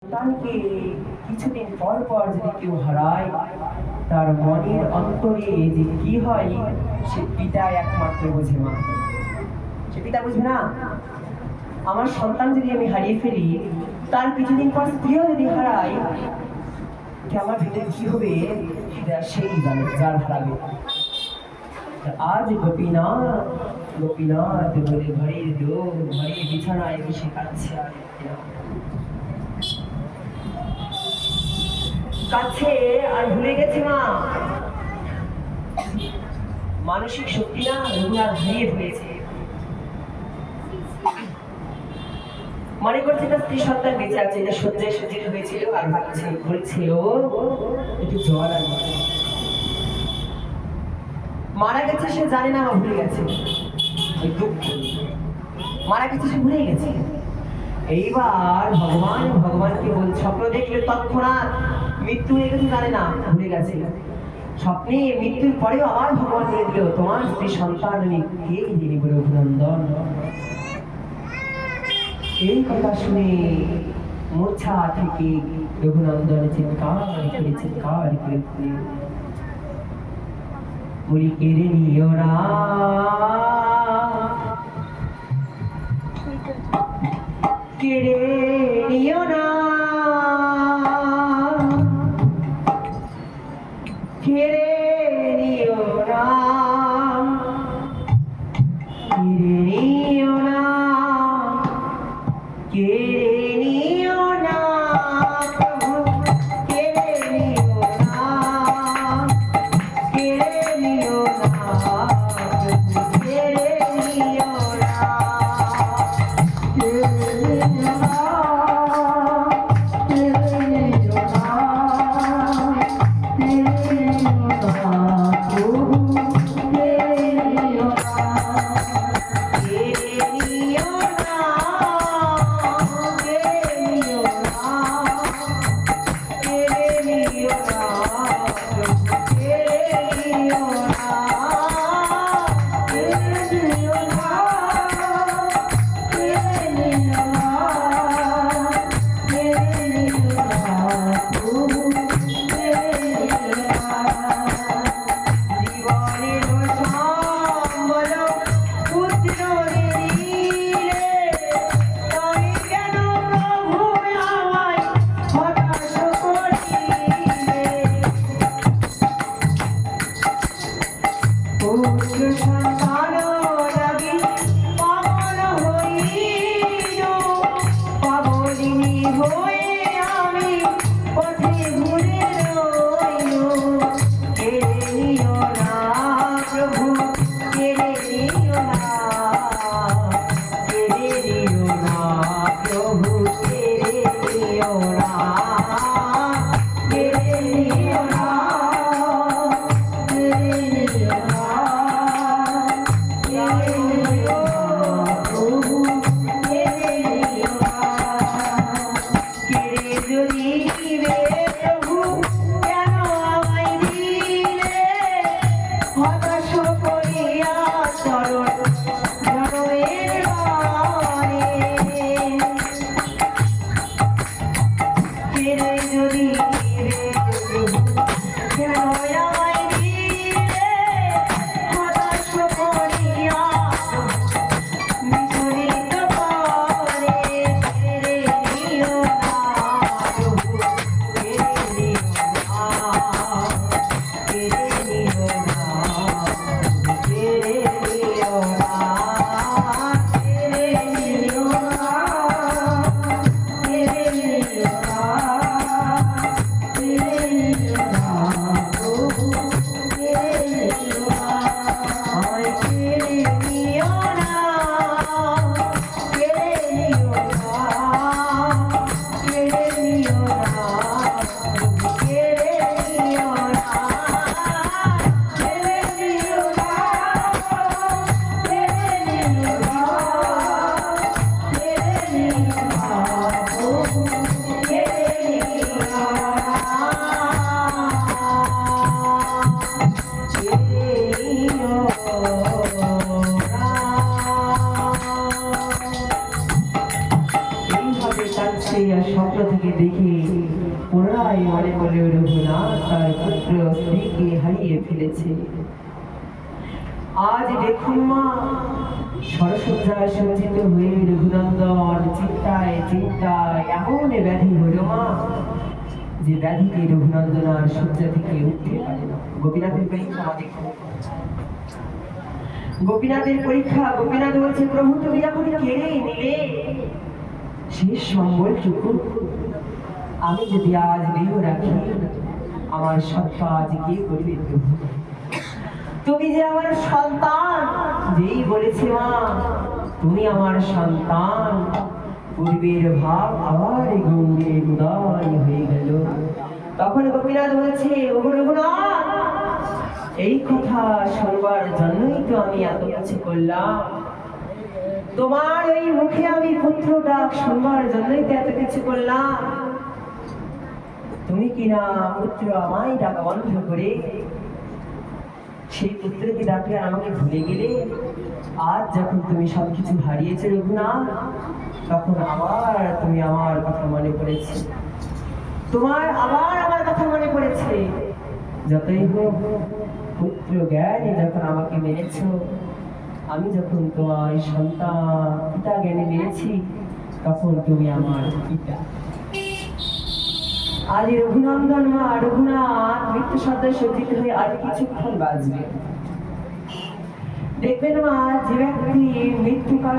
সন্তানকে কিছুদিন পর পর যদি কেউ হারায়, তার মনের অন্তরে যে কি হয় সে পিতা একমাত্র বোঝে। মা, সে পিতা বুঝবে না। আমার সন্তান যদি আমি হারিয়ে ফেলি, তার কিছুদিন পর স্ত্রীও যদি হারায়, আমার ভিতরে কি হবে সেটা সেই জানে, যার হারাবে। আজ গোপীনাথ গোপীনাথ বলে ঘরের লোক ঘরে বিছানায় বসে কাঁদছে আর কাছে আর ভুলে গেছে। মা, মানসিক শক্তি না রঘুনাথ হারিয়ে ফেলেছে। মনে করছে তার স্ত্রী সন্তান বেঁচে আছে, এটা সজ্জায় সজ্জিত হয়েছিল আর ভাবছে বলছে ও একটু জল আর মারা গেছে। সে জানে না, ভুলে গেছে। দুঃখ মারা গেছে, সে ভুলে গেছে। এইবার ভগবান ভগবানকে বল, স্বপ্ন দেখলে তৎক্ষণাৎ মৃত্যু হয়ে গেছে, জানে না, ভুলে গেছে। স্বপ্নে মৃত্যুর পরেও আবার ভগবান বলে দিল, তোমার স্ত্রী সন্তান আমি কে যিনি বলে অভিনন্দন। এই কথা শুনে মূর্ছা থেকে রঘুনন্দন চিৎকার করে বলি, কেড়ে নিও না, কেড়ে নিও না, কেড়ে নিও না, কেড়ে নিও না, কেড়ে নিও না, প্রভু কেড়ে নিও না, কেড়ে নিও না, প্রভু কেড়ে নিও না, কেড়ে নিও না, কেড়ে নিও না, কেড়ে নিও না, প্রভু কেড়ে নিও না, কেড়ে নিও না, কেড়ে নিও না, কেড়ে নিও না, প্রভু কেড়ে নিও না, কেড়ে নিও না, কেড়ে নিও না, কেড়ে নিও না, প্রভু কেড়ে নিও না। জীবনের সম্বল পুত্র দিলে, তবে কেন প্রভু আমায় হতাশ করিলে? পুত্র সন্তান লাগি পাগল হইল, পাগলিনী হয়ে আমি পথে ঘুরে রইল। কেড়ে নিও না, প্রভু কেড়ে নিও না, কেড়ে নিও না, প্রভু কেড়ে নিও না, কেড়ে নিও না, কেড়ে নিও না, কেড়ে নিও না, প্রভু কেড়ে নিও না। কেড়ে যদি নিবে প্রভু কেন আমায় দিলে, হতাশ করিয়া চরণ জড়ের বারে। কেড়ে যদি নিবে প্রভু কেন আমায় দিলে, হতাশ করিয়া বিচলিত করে। কেড়ে নিও না, প্রভু কেড়ে নিও না, কেড়ে নিও না, কেড়ে নিও না, কেড়ে নিও না, কেড়ে নিও না, দেখে পুনরায় মনে করে রঘুনাথ তার পুত্র স্ত্রীকে হারিয়ে ফেলেছে। আজ দেখুন মা, সরসজ্জায় সজ্জিত হয়ে রঘুনন্দন চিন্তায় চিন্তায় এমন ব্যাধি হলো মা, যে ব্যাধিকে রঘুনন্দন আর শয্যা থেকে উঠতে পারে না। গোপীনাথের পরীক্ষা দেখো, গোপীনাথের পরীক্ষা। গোপীনাথ বলছে, প্রভু তুমি যখন কেড়ে নিলে শেষ সম্বলটুকু, আমি যদি আজ দেহ রাখি, আমার সব কাজ কে করবে প্রভু? তুমি যে আমার সন্তান, যেই বলেছে মা তুমি আমার সন্তান, পূর্বের ভাব আবার গৌরের উদয় হয়ে গেল। তখন গোপীনাথ বলছে, ও রঘুনাথ, এই কথা শুনবার জন্যই তো আমি এত কিছু করলাম। তোমার এই মুখে আমি পুত্র ডাক শুনবার জন্যই তো এত কিছু করলাম। তুমি কিনা পুত্র আমায় ডাকা বন্ধ করে সেই পুত্রকে ডাকলে আমাকে ভুলে গেলে। আজ যখন তুমি সবকিছু হারিয়েছো রঘুনাথ, তখন আবার তুমি আমার কথা মনে পড়েছে, তোমার আবার আমার কথা মনে পড়েছে। যতই হোক পুত্র জ্ঞানে যখন আমাকে মেনেছ, আমি যখন তোমার সন্তান পিতা জ্ঞানে মেনেছি, তখন তুমি আমার পিতা। আজ রঘুনন্দন মা রঘুনাথ মৃত্যু সজ্জায় সজ্জিত হয়ে আর কিছুক্ষণ বাঁচবে। দেখবেন মা, যে ব্যক্তি মৃত্যুকাল